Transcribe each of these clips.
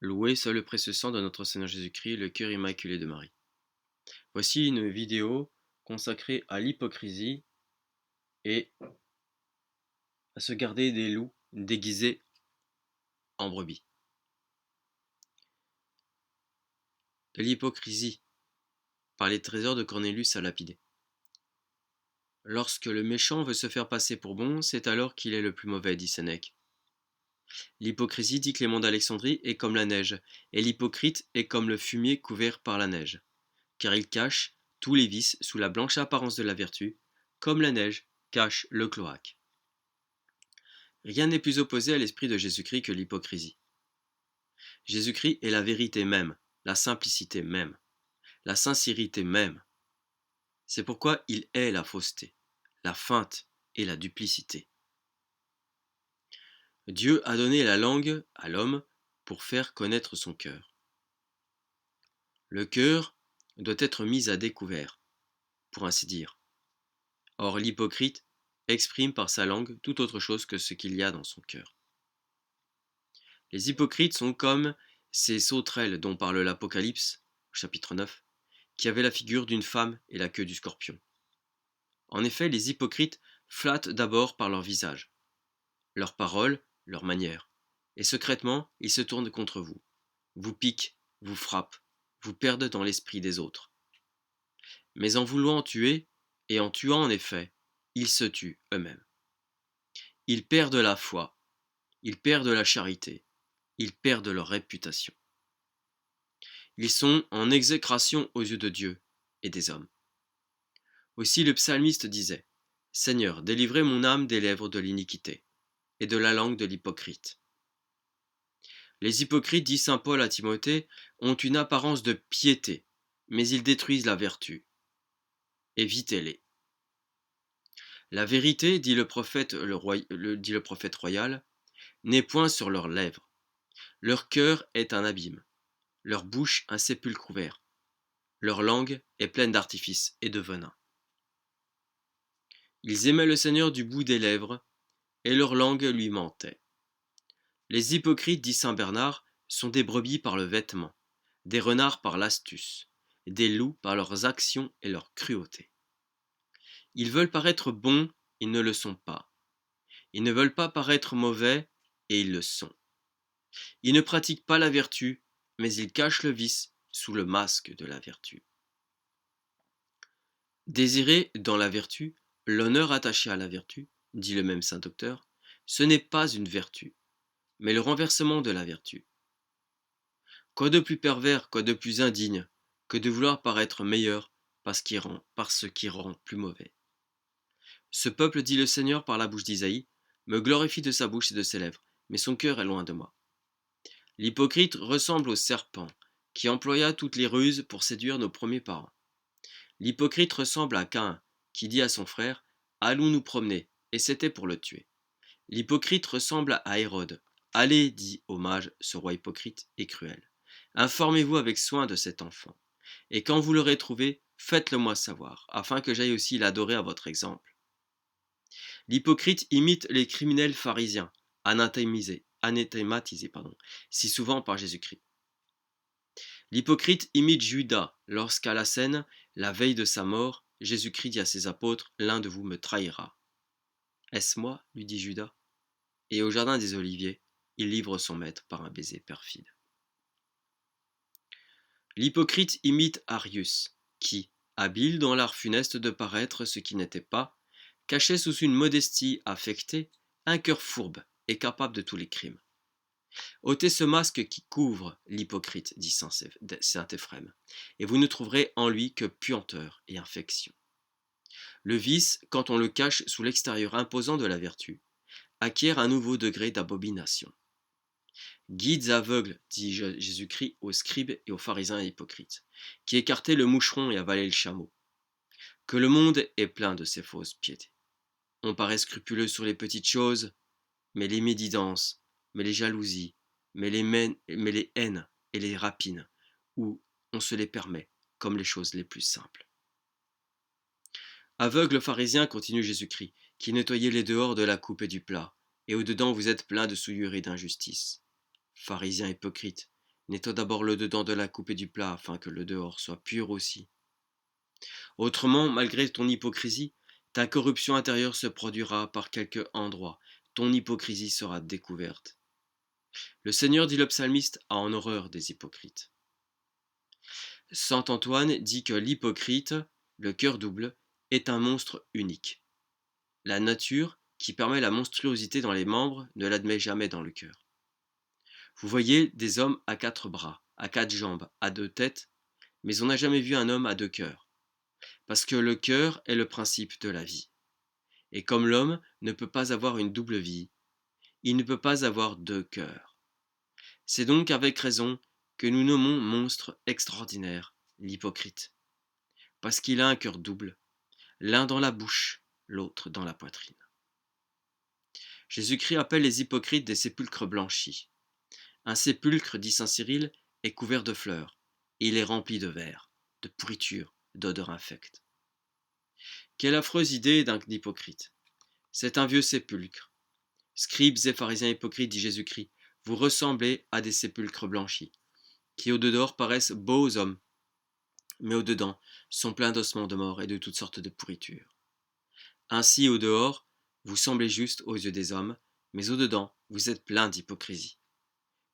Loué soit le précieux sang de notre Seigneur Jésus-Christ, le cœur immaculé de Marie. Voici une vidéo consacrée à l'hypocrisie et à se garder des loups déguisés en brebis. De l'hypocrisie, par les trésors de Cornelius à Lapidé. Lorsque le méchant veut se faire passer pour bon, c'est alors qu'il est le plus mauvais, dit Sénèque. L'hypocrisie, dit Clément d'Alexandrie, est comme la neige, et l'hypocrite est comme le fumier couvert par la neige, car il cache tous les vices sous la blanche apparence de la vertu, comme la neige cache le cloaque. Rien n'est plus opposé à l'esprit de Jésus-Christ que l'hypocrisie. Jésus-Christ est la vérité même, la simplicité même, la sincérité même. C'est pourquoi il est la fausseté, la feinte et la duplicité. Dieu a donné la langue à l'homme pour faire connaître son cœur. Le cœur doit être mis à découvert, pour ainsi dire. Or l'hypocrite exprime par sa langue tout autre chose que ce qu'il y a dans son cœur. Les hypocrites sont comme ces sauterelles dont parle l'Apocalypse, au chapitre 9, qui avaient la figure d'une femme et la queue du scorpion. En effet, les hypocrites flattent d'abord par leur visage, leurs paroles, leurs manières, et secrètement, ils se tournent contre vous, vous piquent, vous frappent, vous perdent dans l'esprit des autres. Mais en voulant tuer, et en tuant en effet, ils se tuent eux-mêmes. Ils perdent la foi, ils perdent la charité, ils perdent leur réputation. Ils sont en exécration aux yeux de Dieu et des hommes. Aussi le psalmiste disait : Seigneur, délivrez mon âme des lèvres de l'iniquité et de la langue de l'hypocrite. Les hypocrites, dit saint Paul à Timothée, ont une apparence de piété, mais ils détruisent la vertu. Évitez-les. La vérité, dit le prophète royal, n'est point sur leurs lèvres. Leur cœur est un abîme, leur bouche un sépulcre ouvert. Leur langue est pleine d'artifices et de venin. Ils aimaient le Seigneur du bout des lèvres, et leur langue lui mentait. Les hypocrites, dit saint Bernard, sont des brebis par le vêtement, des renards par l'astuce, des loups par leurs actions et leur cruauté. Ils veulent paraître bons, ils ne le sont pas. Ils ne veulent pas paraître mauvais, et ils le sont. Ils ne pratiquent pas la vertu, mais ils cachent le vice sous le masque de la vertu. Désirer dans la vertu l'honneur attaché à la vertu, dit le même saint docteur, ce n'est pas une vertu, mais le renversement de la vertu. Quoi de plus pervers, quoi de plus indigne, que de vouloir paraître meilleur par ce qui rend plus mauvais. Ce peuple, dit le Seigneur par la bouche d'Isaïe, me glorifie de sa bouche et de ses lèvres, mais son cœur est loin de moi. L'hypocrite ressemble au serpent, qui employa toutes les ruses pour séduire nos premiers parents. L'hypocrite ressemble à Caïn, qui dit à son frère : allons nous promener, et c'était pour le tuer. L'hypocrite ressemble à Hérode. Allez, dit au mage, ce roi hypocrite et cruel. Informez-vous avec soin de cet enfant, et quand vous l'aurez trouvé, faites-le moi savoir, afin que j'aille aussi l'adorer à votre exemple. L'hypocrite imite les criminels pharisiens, anathématisés, si souvent par Jésus-Christ. L'hypocrite imite Judas, lorsqu'à la scène, la veille de sa mort, Jésus-Christ dit à ses apôtres : l'un de vous me trahira. Est-ce moi, lui dit Judas. Et au jardin des Oliviers, il livre son maître par un baiser perfide. L'hypocrite imite Arius, qui, habile dans l'art funeste de paraître ce qui n'était pas, cachait sous une modestie affectée un cœur fourbe et capable de tous les crimes. Ôtez ce masque qui couvre l'hypocrite, dit saint Éphrem, et vous ne trouverez en lui que puanteur et infection. Le vice, quand on le cache sous l'extérieur imposant de la vertu, acquiert un nouveau degré d'abomination. Guides aveugles, dit Jésus-Christ aux scribes et aux pharisiens hypocrites, qui écartaient le moucheron et avalaient le chameau. Que le monde est plein de ces fausses piétés. On paraît scrupuleux sur les petites choses, mais les médisances, mais les jalousies, mais les haines et les rapines, où on se les permet comme les choses les plus simples. Aveugle pharisien, continue Jésus-Christ, qui nettoyez les dehors de la coupe et du plat, et au-dedans vous êtes plein de souillure et d'injustice. Pharisien hypocrite, Nettoie d'abord le dedans de la coupe et du plat, afin que le dehors soit pur aussi. Autrement, malgré ton hypocrisie, ta corruption intérieure se produira par quelque endroit. Ton hypocrisie sera découverte. Le Seigneur, dit le psalmiste, a en horreur des hypocrites. Saint Antoine dit que l'hypocrite, le cœur double, est un monstre unique. La nature, qui permet la monstruosité dans les membres, ne l'admet jamais dans le cœur. Vous voyez des hommes à 4 bras, à 4 jambes, à 2 têtes, mais on n'a jamais vu un homme à 2 cœurs, parce que le cœur est le principe de la vie. Et comme l'homme ne peut pas avoir une double vie, il ne peut pas avoir 2 cœurs. C'est donc avec raison que nous nommons monstre extraordinaire l'hypocrite, parce qu'il a un cœur double, l'un dans la bouche, l'autre dans la poitrine. Jésus-Christ appelle les hypocrites des sépulcres blanchis. Un sépulcre, dit saint Cyril, est couvert de fleurs, et il est rempli de vers, de pourriture, d'odeurs infectes. Quelle affreuse idée d'un hypocrite! C'est un vieux sépulcre. Scribes et pharisiens hypocrites, dit Jésus-Christ, vous ressemblez à des sépulcres blanchis, qui au dehors paraissent beaux hommes, mais au dedans sont pleins d'ossements de mort et de toutes sortes de pourritures. Ainsi, au dehors, vous semblez juste aux yeux des hommes, mais au dedans, vous êtes pleins d'hypocrisie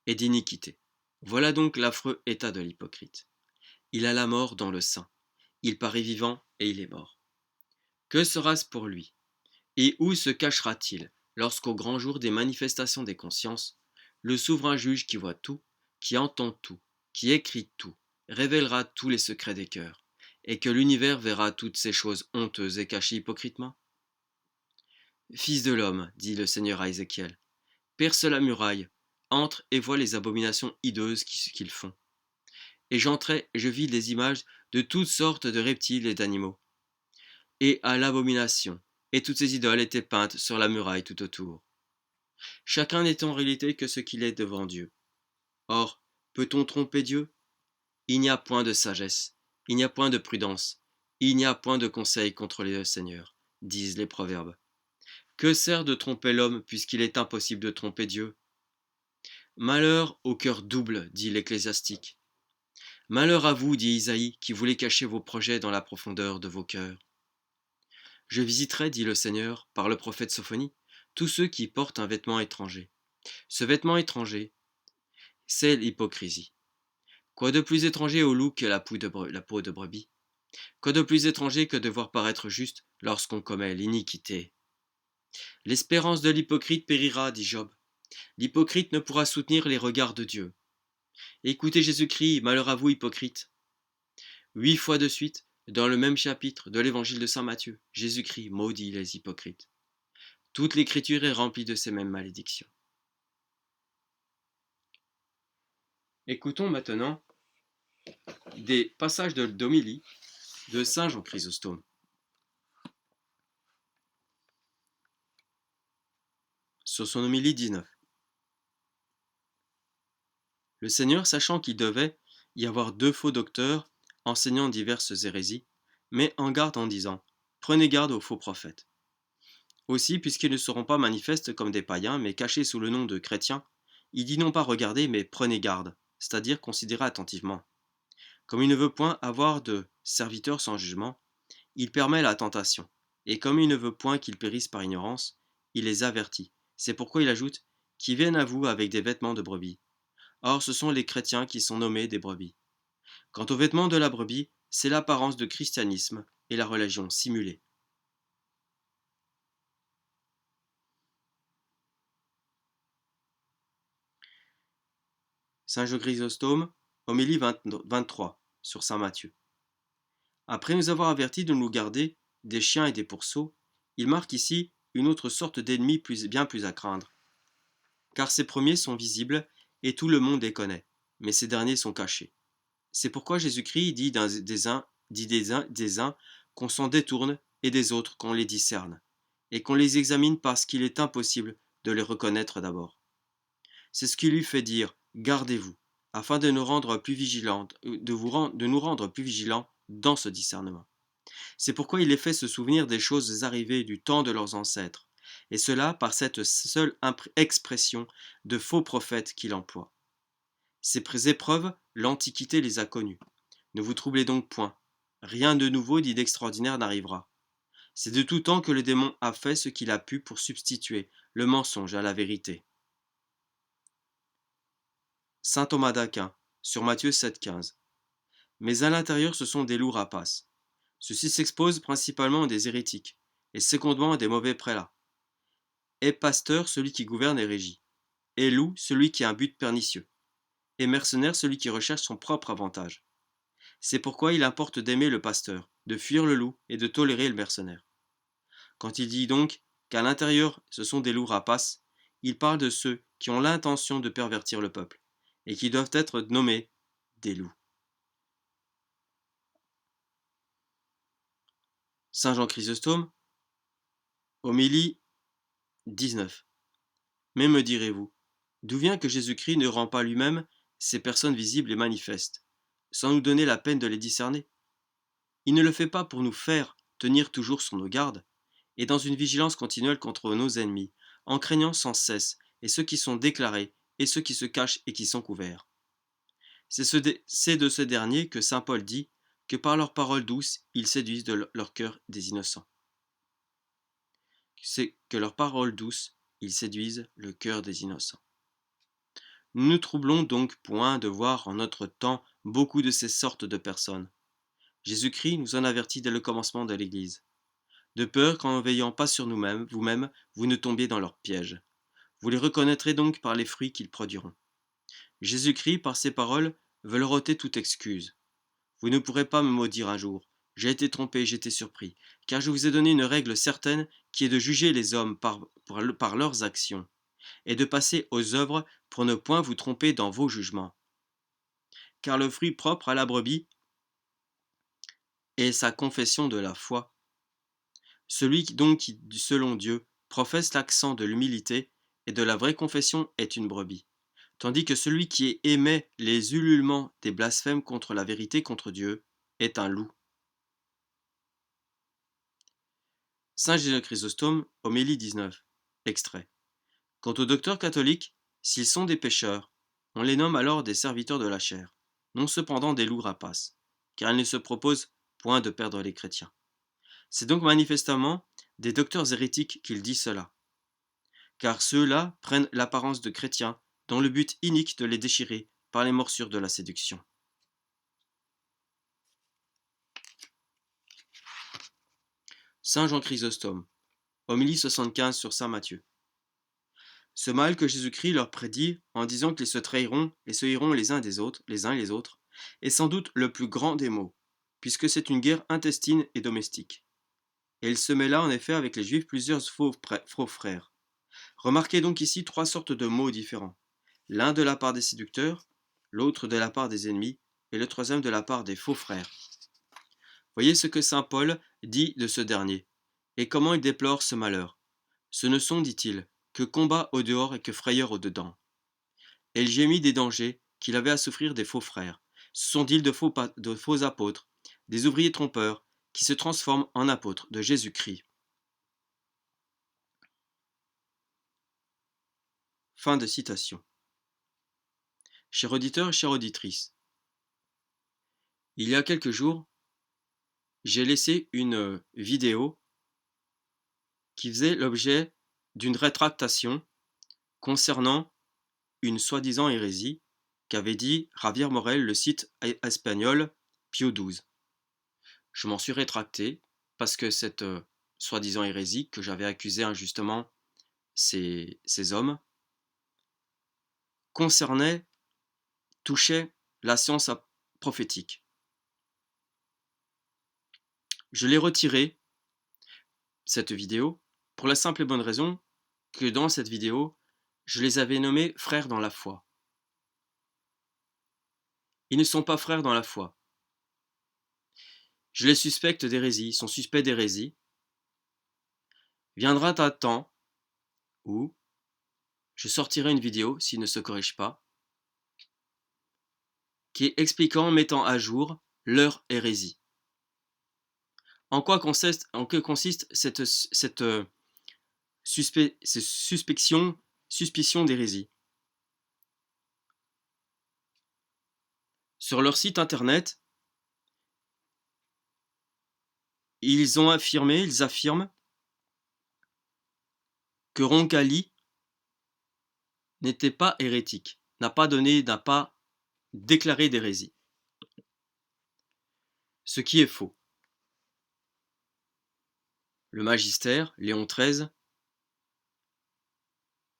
et d'iniquité. Voilà donc l'affreux état de l'hypocrite. Il a la mort dans le sein. Il paraît vivant et il est mort. Que sera-ce pour lui? Et où se cachera-t-il lorsqu'au grand jour des manifestations des consciences, le souverain juge qui voit tout, qui entend tout, qui écrit tout, révélera tous les secrets des cœurs, et que l'univers verra toutes ces choses honteuses et cachées hypocritement? Fils de l'homme, dit le Seigneur à Ézéchiel, perce la muraille, entre et vois les abominations hideuses qu'ils font. Et j'entrai et je vis des images de toutes sortes de reptiles et d'animaux. Et à l'abomination, et toutes ces idoles étaient peintes sur la muraille tout autour. Chacun n'est en réalité que ce qu'il est devant Dieu. Or, peut-on tromper Dieu? Il n'y a point de sagesse, il n'y a point de prudence, il n'y a point de conseil contre les seigneurs, disent les proverbes. Que sert de tromper l'homme puisqu'il est impossible de tromper Dieu? Malheur au cœur double, dit l'ecclésiastique. Malheur à vous, dit Isaïe, qui voulez cacher vos projets dans la profondeur de vos cœurs. Je visiterai, dit le Seigneur, par le prophète Sophonie, tous ceux qui portent un vêtement étranger. Ce vêtement étranger, c'est l'hypocrisie. Quoi de plus étranger au loup que la peau de brebis? Quoi de plus étranger que de voir paraître juste lorsqu'on commet l'iniquité? L'espérance de l'hypocrite périra, dit Job. L'hypocrite ne pourra soutenir les regards de Dieu. Écoutez Jésus-Christ, malheur à vous, hypocrite. 8 fois de suite, dans le même chapitre de l'évangile de saint Matthieu, Jésus-Christ maudit les hypocrites. Toute l'écriture est remplie de ces mêmes malédictions. Écoutons maintenant des passages d'homélie de saint Jean Chrysostome. Sur son homélie 19. Le Seigneur, sachant qu'il devait y avoir 2 faux docteurs enseignant diverses hérésies, met en garde en disant « Prenez garde aux faux prophètes ». Aussi, puisqu'ils ne seront pas manifestes comme des païens, mais cachés sous le nom de chrétiens, il dit non pas regardez, mais prenez garde, c'est-à-dire considérez attentivement. Comme il ne veut point avoir de serviteurs sans jugement, il permet la tentation, et comme il ne veut point qu'ils périssent par ignorance, il les avertit. C'est pourquoi il ajoute « qui viennent à vous avec des vêtements de brebis ». Or ce sont les chrétiens qui sont nommés des brebis. Quant aux vêtements de la brebis, c'est l'apparence de christianisme et la religion simulée. Saint Jean Chrysostome, homélie 23, sur saint Matthieu. Après nous avoir avertis de nous garder des chiens et des pourceaux, il marque ici une autre sorte d'ennemis bien plus à craindre. Car ces premiers sont visibles et tout le monde les connaît, mais ces derniers sont cachés. C'est pourquoi Jésus-Christ dit des uns qu'on s'en détourne et des autres qu'on les discerne, et qu'on les examine parce qu'il est impossible de les reconnaître d'abord. C'est ce qui lui fait dire « Gardez-vous », afin de nous rendre plus vigilants, de nous rendre plus vigilants dans ce discernement. C'est pourquoi il les fait se souvenir des choses arrivées du temps de leurs ancêtres, et cela par cette seule expression de faux prophètes qu'il emploie. Ces épreuves, l'Antiquité les a connues. Ne vous troublez donc point. Rien de nouveau ni d'extraordinaire n'arrivera. C'est de tout temps que le démon a fait ce qu'il a pu pour substituer le mensonge à la vérité. Saint Thomas d'Aquin, sur Matthieu 7,15. Mais à l'intérieur ce sont des loups rapaces. Ceux-ci s'exposent principalement à des hérétiques, et secondement à des mauvais prélats. Est pasteur celui qui gouverne et régit. Est loup celui qui a un but pernicieux. Est mercenaire celui qui recherche son propre avantage. C'est pourquoi il importe d'aimer le pasteur, de fuir le loup et de tolérer le mercenaire. Quand il dit donc qu'à l'intérieur ce sont des loups rapaces, il parle de ceux qui ont l'intention de pervertir le peuple, et qui doivent être nommés des loups. Saint Jean Chrysostome, homélie 19. Mais me direz-vous, d'où vient que Jésus-Christ ne rend pas lui-même ces personnes visibles et manifestes, sans nous donner la peine de les discerner? Il ne le fait pas pour nous faire tenir toujours sur nos gardes, et dans une vigilance continuelle contre nos ennemis, en craignant sans cesse et ceux qui sont déclarés et ceux qui se cachent et qui sont couverts. C'est de ce dernier que saint Paul dit que par leurs paroles douces, ils séduisent de leur cœur des innocents. C'est que leurs paroles douces, ils séduisent le cœur des innocents. Nous ne troublons donc point de voir en notre temps beaucoup de ces sortes de personnes. Jésus-Christ nous en avertit dès le commencement de l'Église. De peur qu'en ne veillant pas sur nous-mêmes, vous-même, vous ne tombiez dans leur piège. Vous les reconnaîtrez donc par les fruits qu'ils produiront. Jésus-Christ, par ses paroles, veut leur ôter toute excuse. Vous ne pourrez pas me maudire un jour. J'ai été trompé, j'ai été surpris, car je vous ai donné une règle certaine qui est de juger les hommes par leurs actions, et de passer aux œuvres pour ne point vous tromper dans vos jugements. Car le fruit propre à la brebis est sa confession de la foi. Celui donc qui, selon Dieu, professe l'accent de l'humilité et de la vraie confession est une brebis, tandis que celui qui émet les ululements des blasphèmes contre la vérité contre Dieu est un loup. Saint Jésus Chrysostome, homélie 19, extrait. Quant aux docteurs catholiques, s'ils sont des pécheurs, on les nomme alors des serviteurs de la chair, non cependant des loups rapaces, car ils ne se proposent point de perdre les chrétiens. C'est donc manifestement des docteurs hérétiques qu'il dit cela, car ceux-là prennent l'apparence de chrétiens dans le but inique de les déchirer par les morsures de la séduction. Saint Jean Chrysostome, homélie 75 sur saint Matthieu. Ce mal que Jésus-Christ leur prédit en disant qu'ils se trahiront et se haïront les uns les autres, est sans doute le plus grand des maux, puisque c'est une guerre intestine et domestique. Et il se met là en effet avec les Juifs plusieurs faux frères. Remarquez donc ici trois sortes de mots différents, l'un de la part des séducteurs, l'autre de la part des ennemis, et le troisième de la part des faux frères. Voyez ce que saint Paul dit de ce dernier, et comment il déplore ce malheur. Ce ne sont, dit-il, que combat au dehors et que frayeur au dedans. Et il gémit des dangers qu'il avait à souffrir des faux frères. Ce sont d'îles de faux apôtres, des ouvriers trompeurs, qui se transforment en apôtres de Jésus-Christ. Fin de citation. Chers auditeurs et chères auditrices, il y a quelques jours, j'ai laissé une vidéo qui faisait l'objet d'une rétractation concernant une soi-disant hérésie qu'avait dit Javier Morel, le site espagnol Pio XII. Je m'en suis rétracté parce que cette soi-disant hérésie que j'avais accusée injustement ces hommes touchait la science prophétique. Je l'ai retirée, cette vidéo, pour la simple et bonne raison que dans cette vidéo, je les avais nommés frères dans la foi. Ils ne sont pas frères dans la foi. Je les suspecte d'hérésie, ils sont suspects d'hérésie. Viendra un temps où je sortirai une vidéo, s'ils ne se corrigent pas, qui est expliquant, mettant à jour leur hérésie. En quoi consiste cette suspicion d'hérésie? Sur leur site internet, ils affirment que Roncalli n'était pas hérétique, n'a pas déclaré d'hérésie. Ce qui est faux. Le Magister, Léon XIII,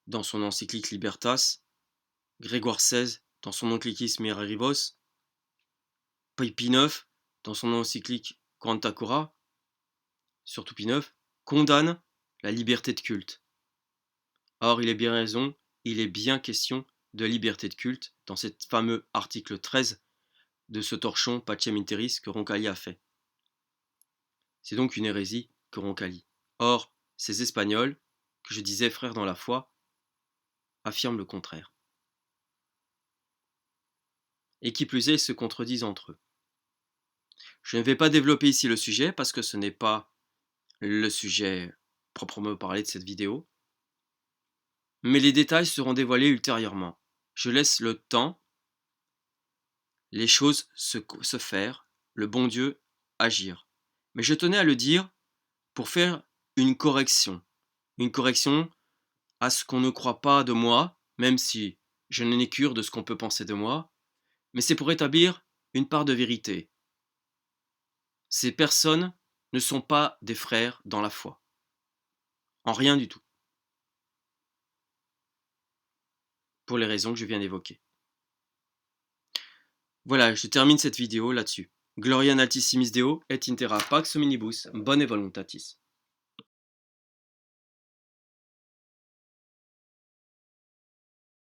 dans son encyclique Libertas, Grégoire XVI, dans son encyclique Miraribos, Pie IX, dans son encyclique Quanta Cura, surtout Pie IX, condamne la liberté de culte. Or, il est bien question de liberté de culte dans ce fameux article 13 de ce torchon Pacem in Terris que Roncalli a fait. C'est donc une hérésie que Roncalli. Or, ces Espagnols, que je disais frères dans la foi, affirment le contraire. Et qui plus est, ils se contredisent entre eux. Je ne vais pas développer ici le sujet parce que ce n'est pas le sujet proprement parlé de cette vidéo. Mais les détails seront dévoilés ultérieurement. Je laisse le temps, les choses se faire, le bon Dieu agir. Mais je tenais à le dire pour faire une correction à ce qu'on ne croit pas de moi, même si je n'en ai cure de ce qu'on peut penser de moi, mais c'est pour établir une part de vérité. Ces personnes ne sont pas des frères dans la foi. En rien du tout. Pour les raisons que je viens d'évoquer. Voilà, je termine cette vidéo là-dessus. Gloria in altissimis Deo et in terra pax hominibus, bonne voluntatis.